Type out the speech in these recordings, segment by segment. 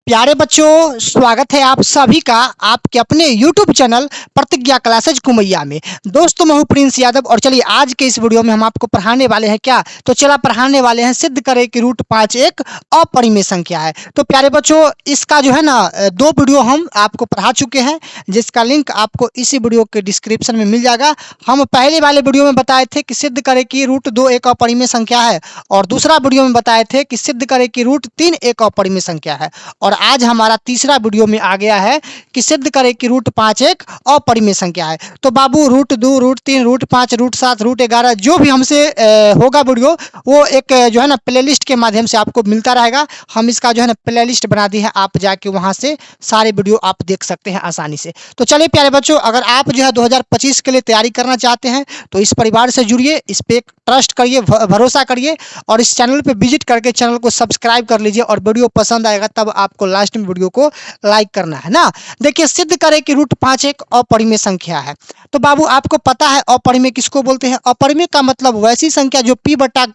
प्यारे बच्चों, स्वागत है आप सभी का आपके अपने YouTube चैनल प्रतिज्ञा क्लासेज कुमैया में। दोस्तों, मैं हूं प्रिंस यादव और चलिए आज के इस वीडियो में हम आपको पढ़ाने वाले हैं क्या, तो चला पढ़ाने वाले हैं सिद्ध करें कि रूट 5 एक अपरिमेय संख्या है। तो प्यारे बच्चों, इसका जो है ना दो वीडियो हम आपको पढ़ा चुके हैं, जिसका लिंक आपको इसी वीडियो के डिस्क्रिप्शन में मिल जाएगा। हम पहले वाले वीडियो में बताए थे कि सिद्ध करें कि रूट 2 एक अपरिमेय संख्या है, और दूसरा वीडियो में बताए थे कि सिद्ध करें कि रूट 3 एक अपरिमेय संख्या है, और आज हमारा तीसरा वीडियो में आ गया है कि सिद्ध करें कि रूट 5 एक अपरिमेय संख्या है। तो बाबू root 2, root 3, root 5, root 7, root 11 जो भी हमसे होगा वीडियो, वो एक जो है ना प्लेलिस्ट के माध्यम से आपको मिलता रहेगा। हम इसका जो है ना प्लेलिस्ट बना दी है, आप जाके वहां से सारे वीडियो आप देख सकते हैं आसानी से। तो चलिए प्यारे बच्चों, अगर आप जो है 2025 के लिए तैयारी करना चाहते हैं तो इस परिवार से जुड़िए, इस पे ट्रस्ट करिए, भरोसा करिए, और इस चैनल पे विजिट करके चैनल को सब्सक्राइब कर लीजिए। और वीडियो पसंद आएगा तब आपको लास्ट में वीडियो को लाइक करना है ना। देखिए, सिद्ध करें कि रूट 5 एक अपरिमेय संख्या है। तो बाबू आपको पता है अपरिमेय किसको बोलते हैं? अपरिमेय का मतलब वैसी संख्या जो p बटा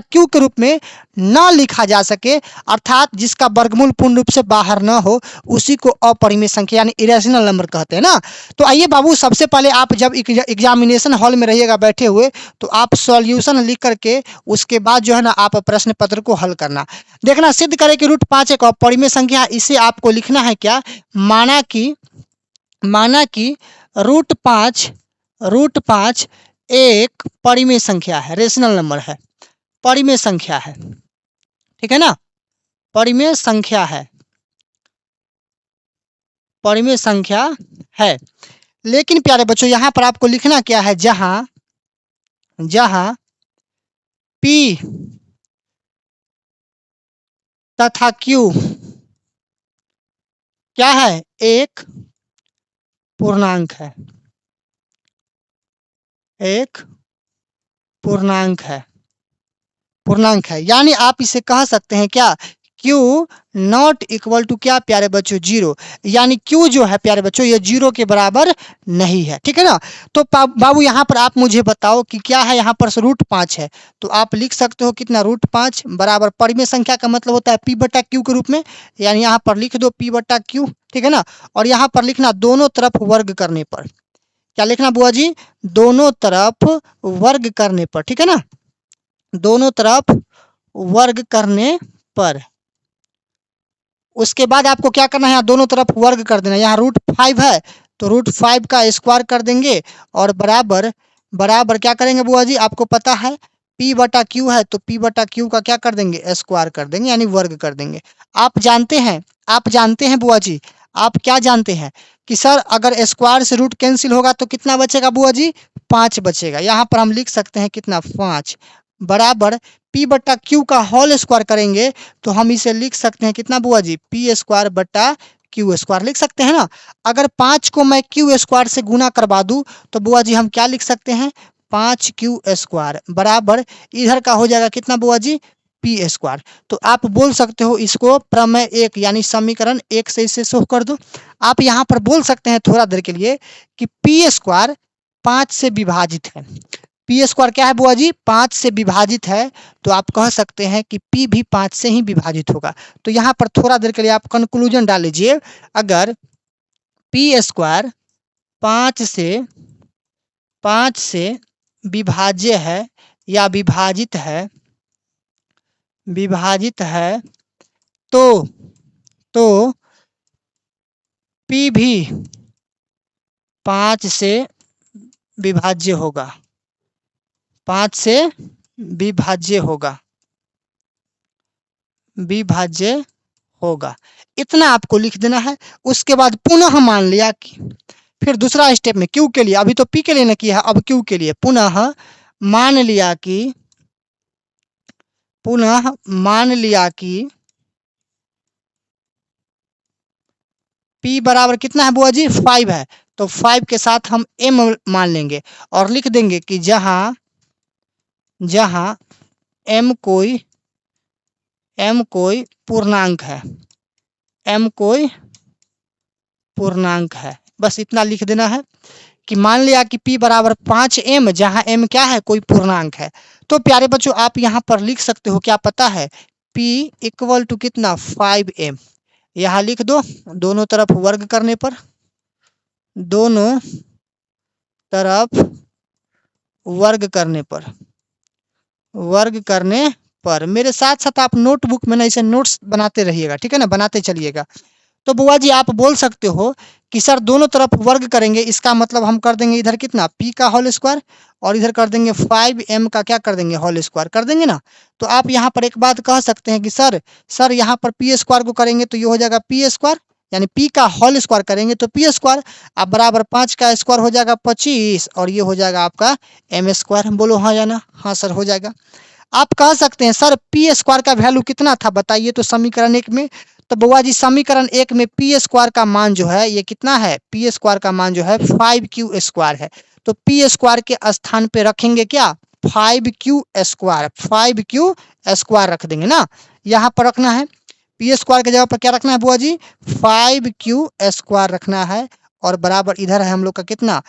q के रूप में न लिखा जा सके, अर्थात जिसका वर्गमूल पूर्ण रूप से बाहर न हो, उसी को अपरिमेय संख्या यानी इरेशनल नंबर कहते हैं ना। तो आइए बाबू, सबसे पहले आप जब एग्जामिनेशन हॉल में रहिएगा बैठे हुए, तो आप सॉल्यूशन लिख करके उसके बाद जो है ना आप प्रश्न पत्र को हल करना। देखना, सिद्ध करें कि रूट 5 एक अपरिमेय संख्या है, इसे आपको लिखना है क्या, माना कि रूट 5 एक परिमेय संख्या है, रेशनल नंबर है, परिमेय संख्या है, ठीक है ना, परिमेय संख्या है, परिमेय संख्या है। लेकिन प्यारे बच्चों, यहां पर आपको लिखना क्या है, जहां p तथा q क्या है, एक पूर्णांक है, एक पूर्णांक है, यानी आप इसे कह सकते हैं क्या, Q नॉट इक्वल टू क्या प्यारे बच्चों, 0, यानी Q जो है प्यारे बच्चों ये 0 के बराबर नहीं है, ठीक है ना। तो बाबू यहाँ पर आप मुझे बताओ कि क्या है, यहाँ पर रूट 5 है, तो आप लिख सकते हो कितना, रूट 5 बराबर परिमेय संख्या का मतलब होता है p बटा q के रूप में, यानी यहाँ पर लिख दो p बटा q, ठीक है ना। और यहाँ पर लिखना दोनों तरफ वर्ग करने पर, क्या लिखना बुआ जी, दोनों तरफ वर्ग करने पर, ठीक है ना, दोनों तरफ वर्ग करने पर। उसके बाद आपको क्या करना है, यहाँ दोनों तरफ वर्ग कर देना। यहाँ रूट 5 है तो रूट 5 का स्क्वायर कर देंगे, और बराबर क्या करेंगे बुआ जी, आपको पता है p बटा q है, तो p बटा q का क्या कर देंगे, स्क्वायर कर देंगे, यानी वर्ग कर देंगे। आप जानते हैं बुआ जी, आप क्या जानते हैं कि सर अगर स्क्वायर से रूट कैंसिल होगा तो कितना बचेगा बुआ जी, 5 बचेगा। यहाँ पर हम लिख सकते हैं कितना, 5 बराबर p बटा q का होल स्क्वायर करेंगे तो हम इसे लिख सकते हैं कितना बुआ जी, p स्क्वायर बटा q स्क्वायर लिख सकते हैं ना। अगर 5 को मैं q स्क्वायर से गुना करवा दूं तो बुआ जी हम क्या लिख सकते हैं, 5q स्क्वायर बराबर इधर का हो जाएगा कितना बुआ जी, p स्क्वायर। तो आप बोल सकते हो इसको प्रमेय 1 यानी समीकरण 1 से इसे शो कर दो। आप यहाँ पर बोल सकते हैं थोड़ा देर के लिए कि p स्क्वायर 5 से विभाजित है, p स्क्वायर क्या है बुआ जी, 5 से विभाजित है, तो आप कह सकते हैं कि p भी 5 से ही विभाजित होगा। तो यहाँ पर थोड़ा देर के लिए आप कंक्लूजन डाल लीजिए, अगर p स्क्वायर 5 से विभाज्य है या विभाजित है तो p भी 5 से विभाज्य होगा, 5 से विभाज्य होगा, इतना आपको लिख देना है। उसके बाद पुनः मान लिया कि, फिर दूसरा स्टेप में q के लिए, अभी तो p के लिए न किया है, अब q के लिए पुनः मान लिया कि p बराबर कितना है बुआ जी, 5 है, तो 5 के साथ हम m मान लेंगे और लिख देंगे कि जहां m कोई पूर्णांक है, बस इतना लिख देना है कि मान लिया कि p बराबर 5m, जहां m क्या है, कोई पूर्णांक है। तो प्यारे बच्चों, आप यहाँ पर लिख सकते हो, क्या पता है, p इक्वल टू कितना, 5m, यहाँ लिख दो, दोनों तरफ वर्ग करने पर, दोनों तरफ वर्ग करने पर, वर्ग करने पर। मेरे साथ साथ आप नोटबुक में ना इसे नोट्स बनाते रहिएगा, ठीक है ना, बनाते चलिएगा। तो बुआ जी आप बोल सकते हो कि सर दोनों तरफ वर्ग करेंगे, इसका मतलब हम कर देंगे इधर कितना p का होल स्क्वायर और इधर कर देंगे 5m का क्या कर देंगे होल स्क्वायर कर देंगे ना। तो आप यहाँ पर एक बात कह सकते हैं कि सर यहाँ पर p स्क्वायर को करेंगे तो ये हो जाएगा p स्क्वायर, यानी p का होल स्क्वायर करेंगे तो p स्क्वायर, अब बराबर 5 का स्क्वायर हो जाएगा 25 और ये हो जाएगा आपका m स्क्वायर। बोलो हाँ या ना? हाँ सर हो जाएगा। आप कह सकते हैं सर p स्क्वायर का वैल्यू कितना था बताइए तो समीकरण 1 में। तो बुआ जी समीकरण 1 में p स्क्वायर का मान जो है ये कितना है, p स्क्वायर का मान जो है 5q स्क्वायर है। तो p स्क्वायर के स्थान पे रखेंगे क्या 5q स्क्वायर, 5q स्क्वायर रख देंगे ना, यहाँ पर रखना है। p स्क्वायर के जगह पर क्या रखना है बुआ जी 5q स्क्वायर रखना है और बराबर इधर है हम लोग का कितना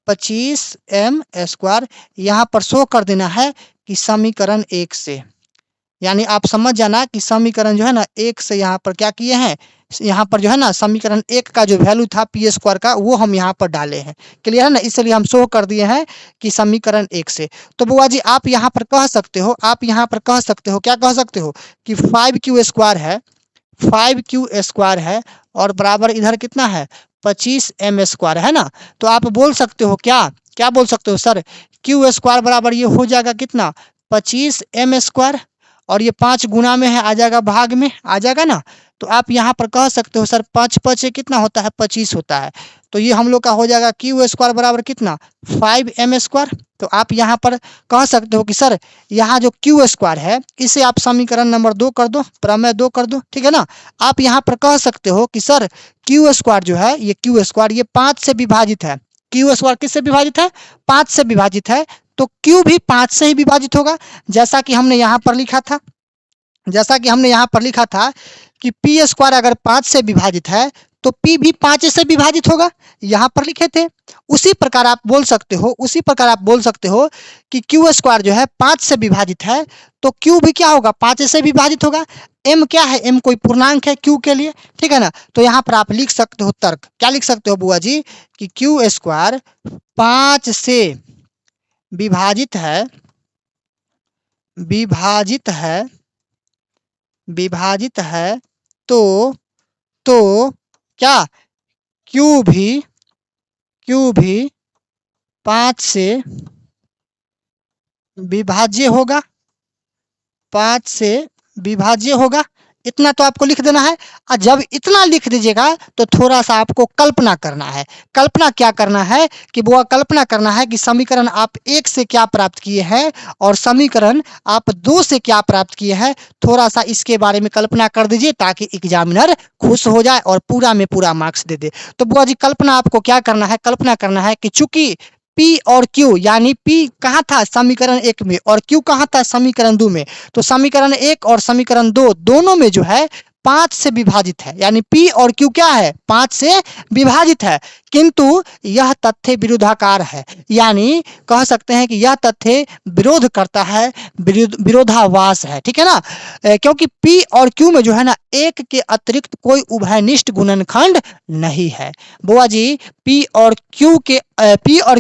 25m स्क्वायर। यहाँ पर शो कर देना है कि समीकरण 1 से, यानी आप समझ जाना कि समीकरण जो है ना 1 से यहाँ पर क्या किए हैं, यहाँ पर जो है ना समीकरण 1 का जो वैल्यू था p स्क्वायर का वो हम यहाँ पर डाले हैं। क्लियर है ना, इसलिए हम शो कर दिए हैं कि समीकरण 1 से। तो बुआ जी आप यहाँ पर कह सकते हो, आप यहाँ पर कह सकते हो, क्या कह सकते हो कि 5q स्क्वायर है, 5q स्क्वायर है और बराबर इधर कितना है 25m स्क्वायर है ना। तो आप बोल सकते हो क्या, क्या बोल सकते हो सर q स्क्वायर बराबर ये हो जाएगा कितना 25m स्क्वायर और ये 5 गुना में है आ जाएगा भाग में आ जाएगा ना। तो आप यहाँ पर कह सकते हो सर 5 से कितना होता है 25 होता है। तो ये हम लोग का हो जाएगा q स्क्वायर बराबर कितना 5m स्क्वायर। तो आप यहाँ पर कह सकते हो कि सर यहाँ जो q स्क्वायर है इसे आप समीकरण नंबर 2 कर दो, प्रमेय 2 कर दो, ठीक है ना। आप यहाँ पर कह सकते हो कि सर q स्क्वायर जो है ये q स्क्वायर ये 5 से विभाजित है। q स्क्वायर किससे विभाजित है 5 से विभाजित है, तो q भी 5 से ही विभाजित होगा। जैसा कि हमने यहाँ पर लिखा था, जैसा कि हमने यहाँ पर लिखा था कि p स्क्वायर अगर 5 से विभाजित है तो p भी 5 से विभाजित होगा, यहाँ पर लिखे थे। उसी प्रकार आप बोल सकते हो, उसी प्रकार आप बोल सकते हो कि q स्क्वायर जो है 5 से विभाजित है तो q भी क्या होगा 5 से विभाजित होगा। m क्या है, m कोई पूर्णांक है q के लिए, ठीक है ना। तो यहाँ पर आप लिख सकते हो तर्क, क्या लिख सकते हो बुआ जी कि q स्क्वायर 5 से विभाजित है, विभाजित है, विभाजित है तो क्या q भी 5 से विभाज्य होगा, 5 से विभाज्य होगा। इतना तो आपको लिख देना है। और जब इतना लिख दीजिएगा तो थोड़ा सा आपको कल्पना करना है। कल्पना क्या करना है कि वो कल्पना करना है कि समीकरण आप 1 से क्या प्राप्त किए हैं और समीकरण आप 2 से क्या प्राप्त किए हैं। थोड़ा सा इसके बारे में कल्पना कर दीजिए ताकि एग्जामिनर खुश हो जाए और पूरा में पूरा मार्क्स दे दे। तो बुआ जी कल्पना आपको क्या करना है, कल्पना करना है कि चूंकि P और Q, यानी P कहाँ था समीकरण 1 में और Q कहाँ था समीकरण 2 में, तो समीकरण 1 और समीकरण 2 दोनों में जो है 5 से विभाजित है, यानी P और Q क्या है 5 से विभाजित है। किंतु यह तथ्य विरोधाकार है, यानी कह सकते हैं कि यह तथ्य विरोध करता है, विरोधाभास है, ठीक है ना। क्योंकि P और Q में जो है ना 1 के अतिरिक्त कोई उभयनिष्ठ गुणनखंड नहीं है। बुआ जी P और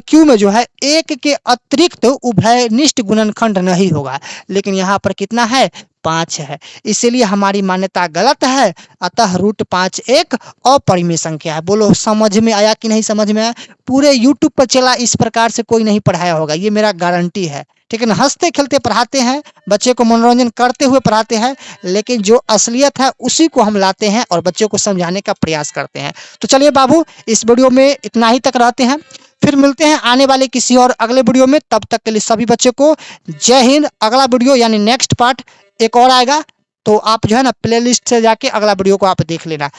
Q में जो है 1 के अतिरिक्त उभयनिष्ठ गुणनखंड नहीं होगा, लेकिन यहाँ पर कितना है 5 है, इसीलिए हमारी मान्यता गलत है। अतः √5 एक अपरिमेय संख्या है। बोलो समझ में आया कि नहीं समझ में आया? पूरे YouTube पर चला इस प्रकार से कोई नहीं पढ़ाया होगा, ये मेरा गारंटी है, ठीक है ना। हंसते खेलते पढ़ाते हैं, बच्चे को मनोरंजन करते हुए पढ़ाते हैं, लेकिन जो असलियत है उसी को हम लाते हैं और बच्चों को समझाने का प्रयास करते हैं। तो चलिए बाबू इस वीडियो में इतना ही तक रहते हैं, फिर मिलते हैं आने वाले किसी और अगले वीडियो में। तब तक के लिए सभी बच्चों को जय हिंद। अगला वीडियो यानी नेक्स्ट पार्ट एक और आएगा, तो आप जो है ना प्लेलिस्ट से जाके अगला वीडियो को आप देख लेना।